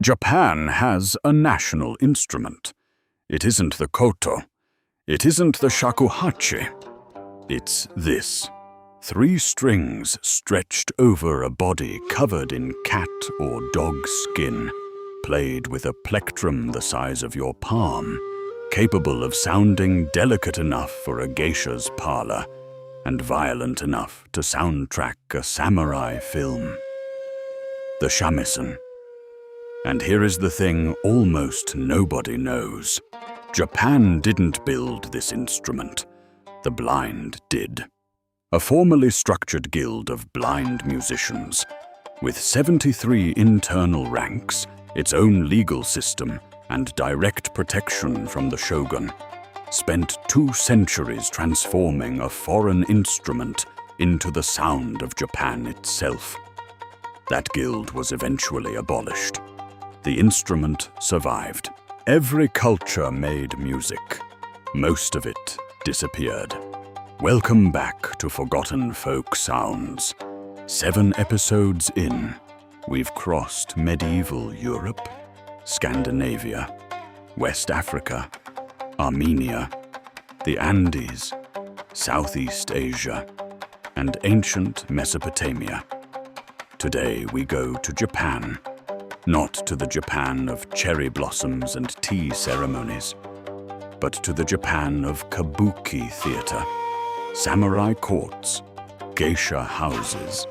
Japan has a national instrument. It isn't the koto. It isn't the shakuhachi. It's this. 3 strings stretched over a body covered in cat or dog skin, played with a plectrum the size of your palm, capable of sounding delicate enough for a geisha's parlor and violent enough to soundtrack a samurai film. The shamisen. And here is the thing almost nobody knows. Japan didn't build this instrument. The blind did. A formally structured guild of blind musicians, with 73 internal ranks, its own legal system, and direct protection from the shogun, spent 2 centuries transforming a foreign instrument into the sound of Japan itself. That guild was eventually abolished. The instrument survived. Every culture made music. Most of it disappeared. Welcome back to Forgotten Folk Sounds. 7 episodes in, we've crossed medieval Europe, Scandinavia, West Africa, Armenia, the Andes, Southeast Asia, and ancient Mesopotamia. Today we go to Japan, not to the Japan of cherry blossoms and tea ceremonies, but to the Japan of kabuki theater, samurai courts, geisha houses,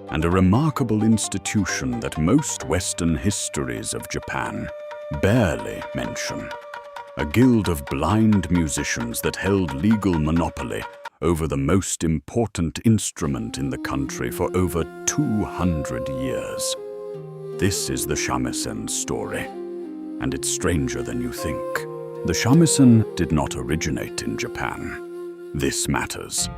and a remarkable institution that most Western histories of Japan barely mention. A guild of blind musicians that held legal monopoly over the most important instrument in the country for over 200 years. This is the shamisen story, and it's stranger than you think. The shamisen did not originate in Japan. This matters,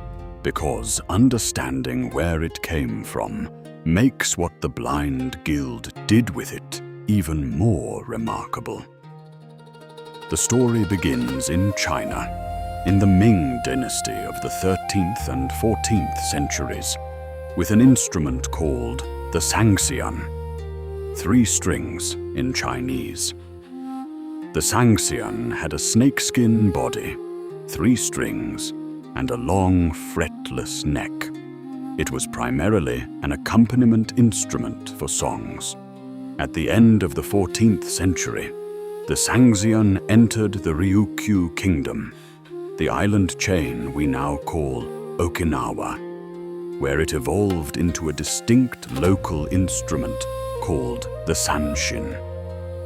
because understanding where it came from makes what the blind guild did with it even more remarkable. The story begins in China, in the Ming dynasty of the 13th and 14th centuries, with an instrument called the sangxian, 3 strings in Chinese. The sangxian had a snakeskin body, 3 strings, and a long, fretless neck. It was primarily an accompaniment instrument for songs. At the end of the 14th century, the sangxian entered the Ryukyu kingdom, the island chain we now call Okinawa, where it evolved into a distinct local instrument called the sanshin.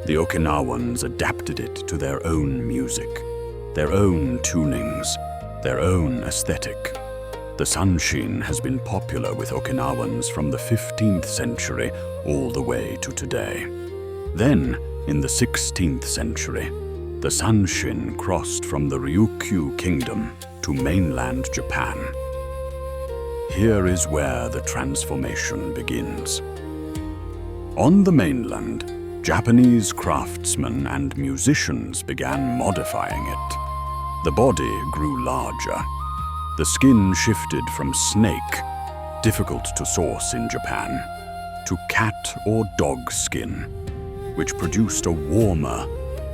The Okinawans adapted it to their own music, their own tunings, their own aesthetic. The sanshin has been popular with Okinawans from the 15th century all the way to today. Then, in the 16th century, the sanshin crossed from the Ryukyu kingdom to mainland Japan. Here is where the transformation begins. On the mainland, Japanese craftsmen and musicians began modifying it. The body grew larger. The skin shifted from snake, difficult to source in Japan, to cat or dog skin, which produced a warmer,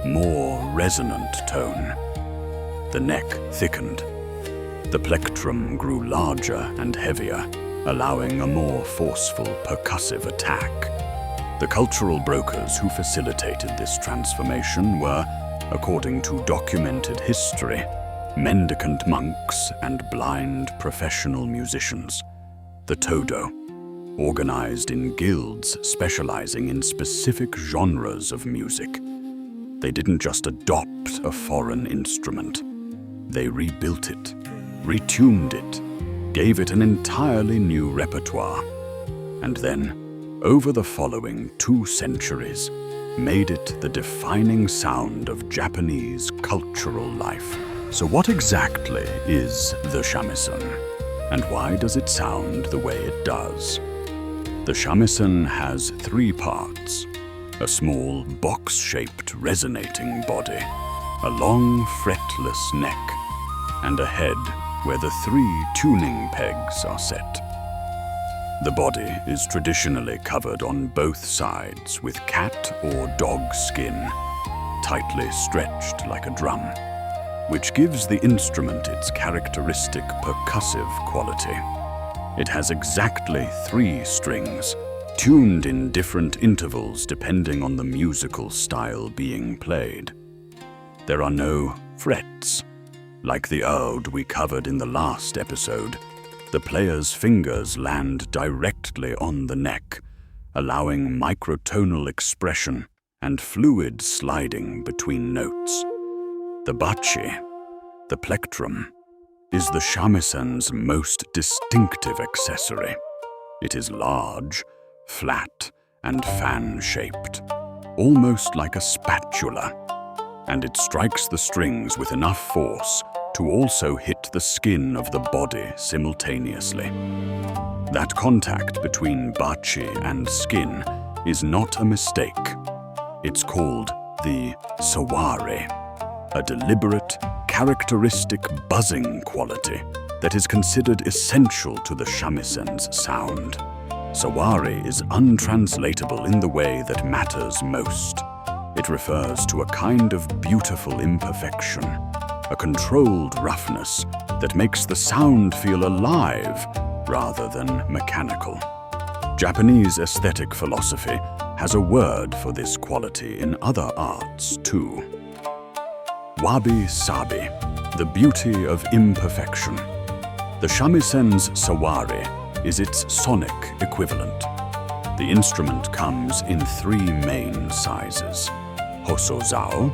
more resonant tone. The neck thickened. The plectrum grew larger and heavier, allowing a more forceful percussive attack. The cultural brokers who facilitated this transformation were, according to documented history, mendicant monks and blind professional musicians. The Todo, organized in guilds specializing in specific genres of music. They didn't just adopt a foreign instrument. They rebuilt it, retuned it, gave it an entirely new repertoire, and then, over the following 2 centuries, made it the defining sound of Japanese cultural life. So what exactly is the shamisen, and why does it sound the way it does? The shamisen has 3 parts: a small box-shaped resonating body, a long fretless neck, and a head where the 3 tuning pegs are set. The body is traditionally covered on both sides with cat or dog skin, tightly stretched like a drum, which gives the instrument its characteristic percussive quality. It has exactly 3 strings, tuned in different intervals depending on the musical style being played. There are no frets. Like the oud we covered in the last episode, the player's fingers land directly on the neck, allowing microtonal expression and fluid sliding between notes. The bachi, the plectrum, is the shamisen's most distinctive accessory. It is large, flat, and fan-shaped, almost like a spatula, and it strikes the strings with enough force to also hit the skin of the body simultaneously. That contact between bachi and skin is not a mistake. It's called the sawari, a deliberate, characteristic buzzing quality that is considered essential to the shamisen's sound. Sawari is untranslatable in the way that matters most. It refers to a kind of beautiful imperfection, a controlled roughness that makes the sound feel alive rather than mechanical. Japanese aesthetic philosophy has a word for this quality in other arts too. Wabi-sabi, the beauty of imperfection. The shamisen's sawari is its sonic equivalent. The instrument comes in 3 main sizes: hosozao,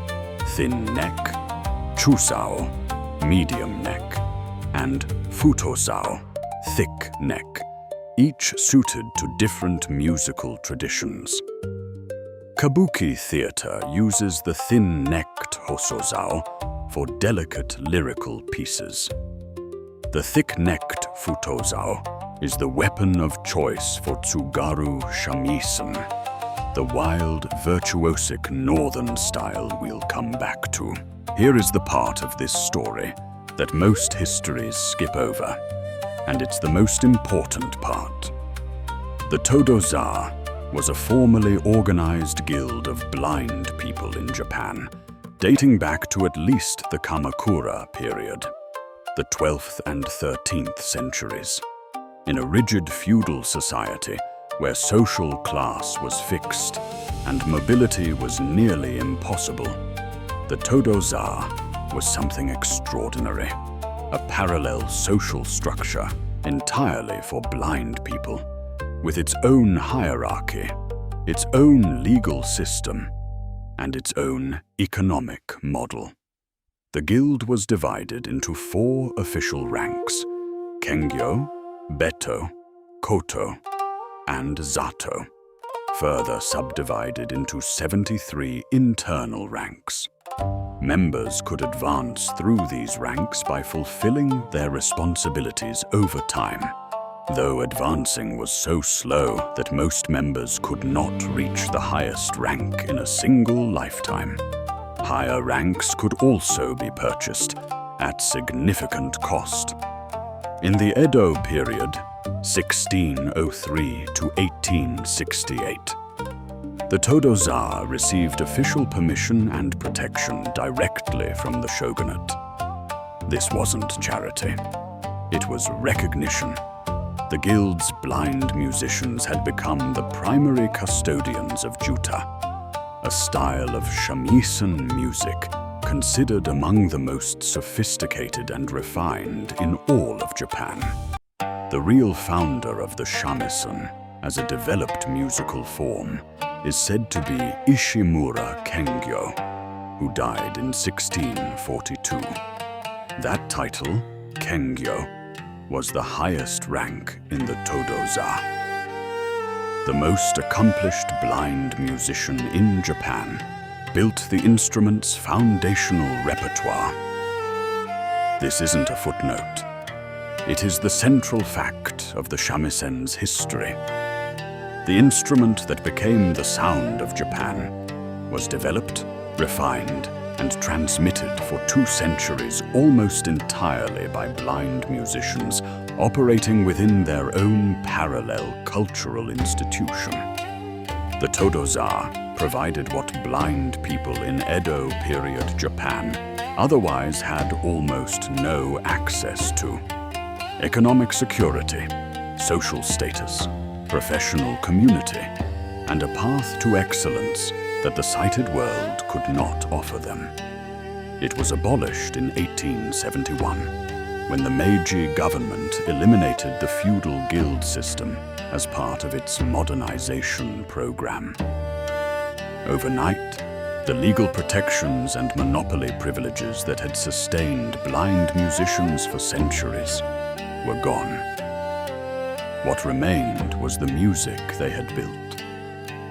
thin neck; chusao, medium neck; and futozao, thick neck, each suited to different musical traditions. Kabuki theater uses the thin-necked hosozao for delicate lyrical pieces. The thick-necked futozao is the weapon of choice for Tsugaru Shamisen, the wild, virtuosic northern style we'll come back to. Here is the part of this story that most histories skip over, and it's the most important part. The Todo-za was a formally organized guild of blind people in Japan, dating back to at least the Kamakura period, the 12th and 13th centuries. In a rigid feudal society where social class was fixed and mobility was nearly impossible, the Todo-za was something extraordinary, a parallel social structure entirely for blind people, with its own hierarchy, its own legal system, and its own economic model. The guild was divided into 4 official ranks: Kengyo, Beto, Koto, and Zato, further subdivided into 73 internal ranks. Members could advance through these ranks by fulfilling their responsibilities over time, though advancing was so slow that most members could not reach the highest rank in a single lifetime. Higher ranks could also be purchased at significant cost. In the Edo period, 1603 to 1868, the Todo-za received official permission and protection directly from the shogunate. This wasn't charity. It was recognition. The guild's blind musicians had become the primary custodians of juta, a style of shamisen music considered among the most sophisticated and refined in all of Japan. The real founder of the shamisen, as a developed musical form, is said to be Ishimura Kengyo, who died in 1642. That title, Kengyo, was the highest rank in the Todo-za. The most accomplished blind musician in Japan built the instrument's foundational repertoire. This isn't a footnote. It is the central fact of the shamisen's history. The instrument that became the sound of Japan was developed, refined, and transmitted for 2 centuries almost entirely by blind musicians operating within their own parallel cultural institution. The Todo-za provided what blind people in Edo period Japan otherwise had almost no access to: economic security, social status, professional community, and a path to excellence that the sighted world could not offer them. It was abolished in 1871, when the Meiji government eliminated the feudal guild system as part of its modernization program. Overnight, the legal protections and monopoly privileges that had sustained blind musicians for centuries were gone. What remained was the music they had built,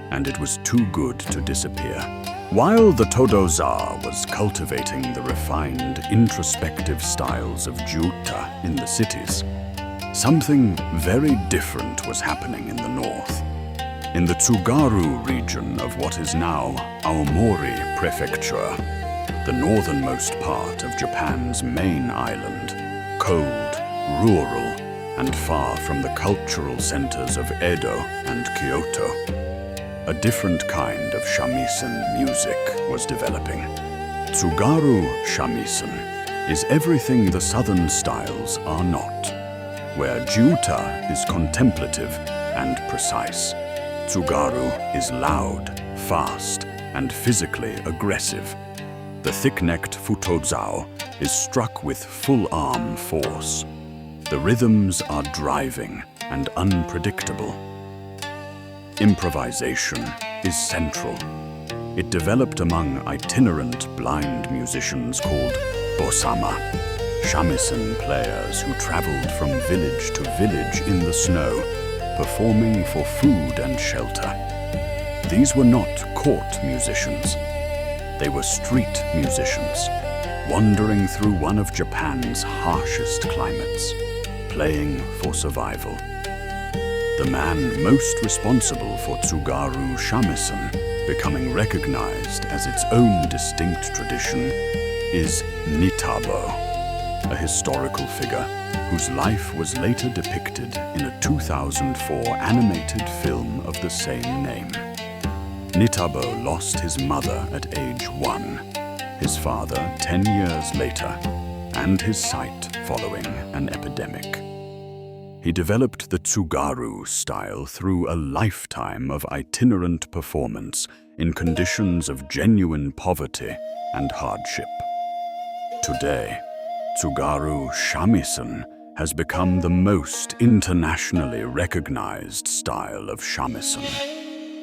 and it was too good to disappear. While the Todo-za was cultivating the refined, introspective styles of Juta in the cities, something very different was happening in the north. In the Tsugaru region of what is now Aomori Prefecture, the northernmost part of Japan's main island, cold, rural, and far from the cultural centers of Edo and Kyoto, a different kind of shamisen music was developing. Tsugaru shamisen is everything the southern styles are not. Where Juta is contemplative and precise, Tsugaru is loud, fast, and physically aggressive. The thick-necked futozao is struck with full-arm force. The rhythms are driving and unpredictable. Improvisation is central. It developed among itinerant blind musicians called bosama, shamisen players who traveled from village to village in the snow, performing for food and shelter. These were not court musicians. They were street musicians, wandering through one of Japan's harshest climates, playing for survival. The man most responsible for Tsugaru shamisen becoming recognized as its own distinct tradition is Nitabo, a historical figure whose life was later depicted in a 2004 animated film of the same name. Nitabo lost his mother at age 1, his father 10 years later, and his sight following an epidemic. He developed the Tsugaru style through a lifetime of itinerant performance in conditions of genuine poverty and hardship. Today, Tsugaru shamisen has become the most internationally recognized style of shamisen,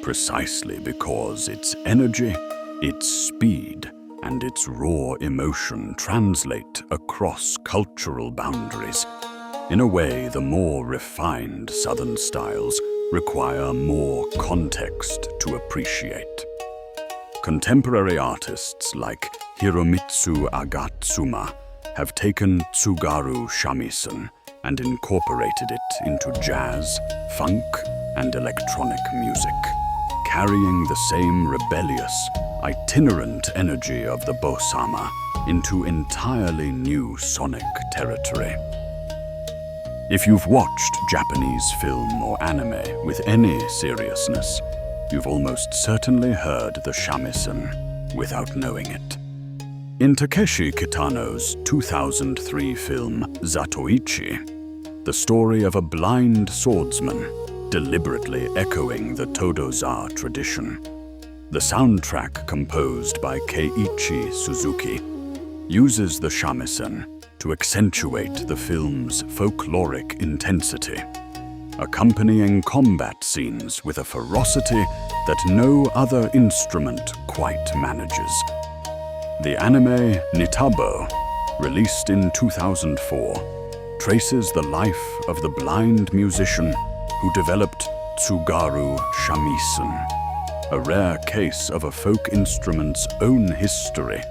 precisely because its energy, its speed, and its raw emotion translate across cultural boundaries. In a way, the more refined Southern styles require more context to appreciate. Contemporary artists like Hiromitsu Agatsuma have taken Tsugaru shamisen and incorporated it into jazz, funk, and electronic music, carrying the same rebellious, itinerant energy of the bosama into entirely new sonic territory. If you've watched Japanese film or anime with any seriousness, you've almost certainly heard the shamisen without knowing it. In Takeshi Kitano's 2003 film Zatoichi, the story of a blind swordsman deliberately echoing the Todo-za tradition, the soundtrack composed by Keiichi Suzuki uses the shamisen to accentuate the film's folkloric intensity, accompanying combat scenes with a ferocity that no other instrument quite manages. The anime Nitabo, released in 2004, traces the life of the blind musician who developed Tsugaru shamisen, a rare case of a folk instrument's own history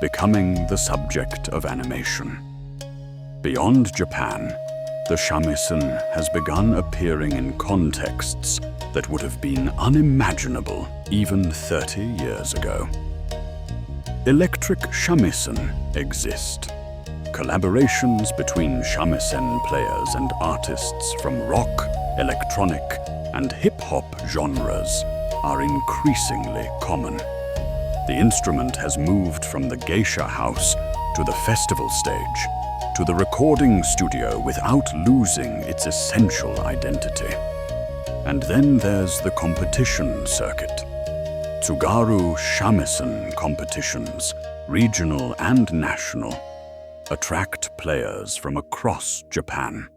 becoming the subject of animation. Beyond Japan, the shamisen has begun appearing in contexts that would have been unimaginable even 30 years ago. Electric shamisen exist, collaborations between shamisen players and artists from rock, electronic, and hip-hop genres are increasingly common. The instrument has moved from the geisha house to the festival stage, to the recording studio without losing its essential identity. And then there's the competition circuit. Tsugaru shamisen competitions, regional and national, attract players from across Japan,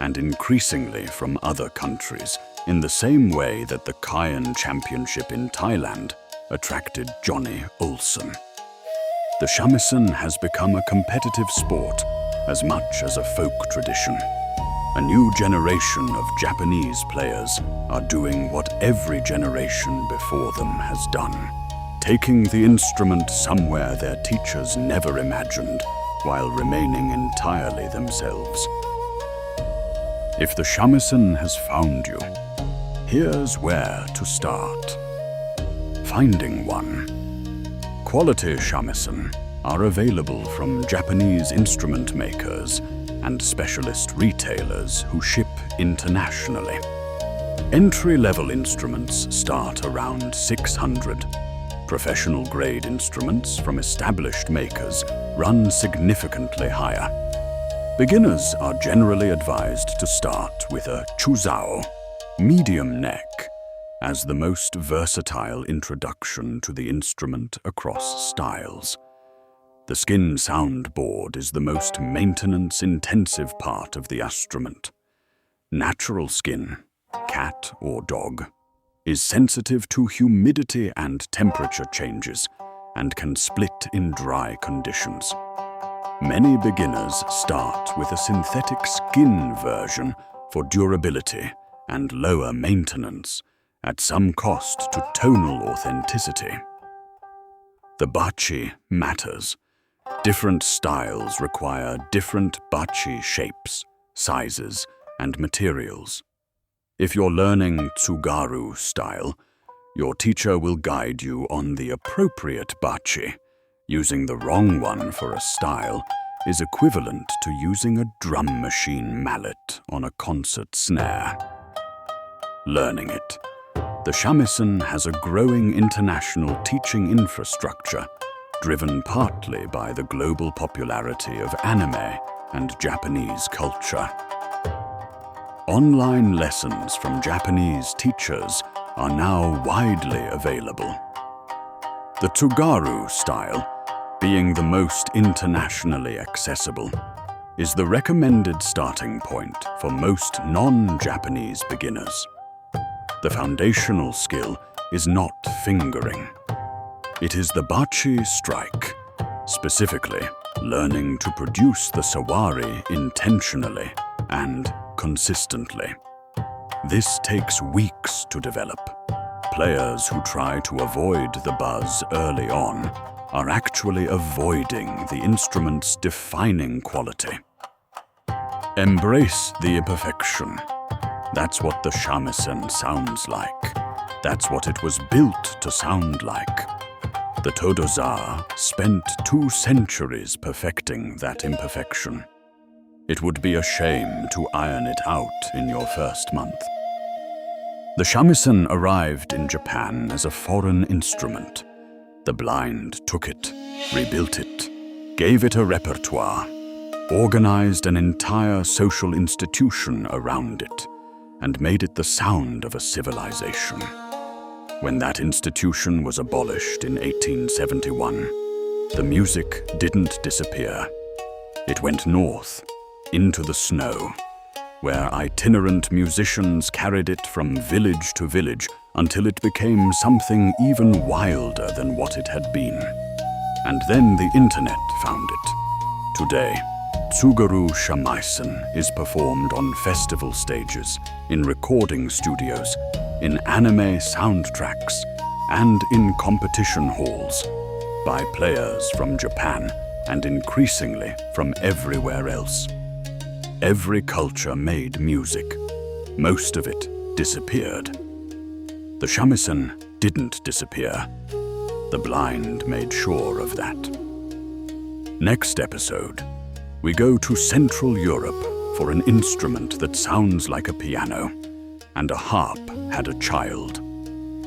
and increasingly from other countries, in the same way that the Kayan Championship in Thailand attracted Johnny Olsen. The shamisen has become a competitive sport as much as a folk tradition. A new generation of Japanese players are doing what every generation before them has done, taking the instrument somewhere their teachers never imagined, while remaining entirely themselves. If the shamisen has found you, here's where to start. Finding one. Quality shamisen are available from Japanese instrument makers and specialist retailers who ship internationally. Entry-level instruments start around 600. Professional-grade instruments from established makers run significantly higher. Beginners are generally advised to start with a chuzao, medium neck, as the most versatile introduction to the instrument across styles. The skin soundboard is the most maintenance-intensive part of the instrument. Natural skin, cat or dog, is sensitive to humidity and temperature changes and can split in dry conditions. Many beginners start with a synthetic skin version for durability and lower maintenance, at some cost to tonal authenticity. The bachi matters. Different styles require different bachi shapes, sizes, and materials. If you're learning Tsugaru style, your teacher will guide you on the appropriate bachi. Using the wrong one for a style is equivalent to using a drum machine mallet on a concert snare. Learning it. The shamisen has a growing international teaching infrastructure, driven partly by the global popularity of anime and Japanese culture. Online lessons from Japanese teachers are now widely available. The Tsugaru style, being the most internationally accessible, is the recommended starting point for most non-Japanese beginners. The foundational skill is not fingering. It is the bachi strike, specifically learning to produce the sawari intentionally and consistently. This takes weeks to develop. Players who try to avoid the buzz early on are actually avoiding the instrument's defining quality. Embrace the imperfection. That's what the shamisen sounds like. That's what it was built to sound like. The Todo-za spent 2 centuries perfecting that imperfection. It would be a shame to iron it out in your first month. The shamisen arrived in Japan as a foreign instrument. The blind took it, rebuilt it, gave it a repertoire, organized an entire social institution around it, and made it the sound of a civilization. When that institution was abolished in 1871, the music didn't disappear. It went north, into the snow, where itinerant musicians carried it from village to village until it became something even wilder than what it had been. And then the internet found it. Today, Tsugaru shamisen is performed on festival stages, in recording studios, in anime soundtracks, and in competition halls, by players from Japan and increasingly from everywhere else. Every culture made music. Most of it disappeared. The shamisen didn't disappear. The blind made sure of that. Next episode, We go to Central Europe for an instrument that sounds like a piano, and a harp had a child,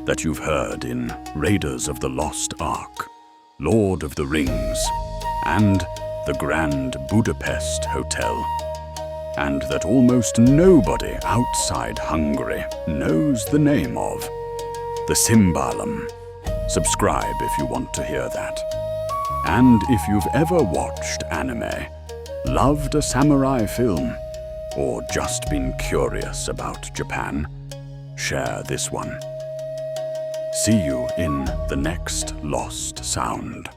that you've heard in Raiders of the Lost Ark, Lord of the Rings, and the Grand Budapest Hotel, and that almost nobody outside Hungary knows the name of, the cymbalum. Subscribe if you want to hear that. And if you've ever watched anime, loved a samurai film, or just been curious about Japan, share this one. See you in the next Lost Sound.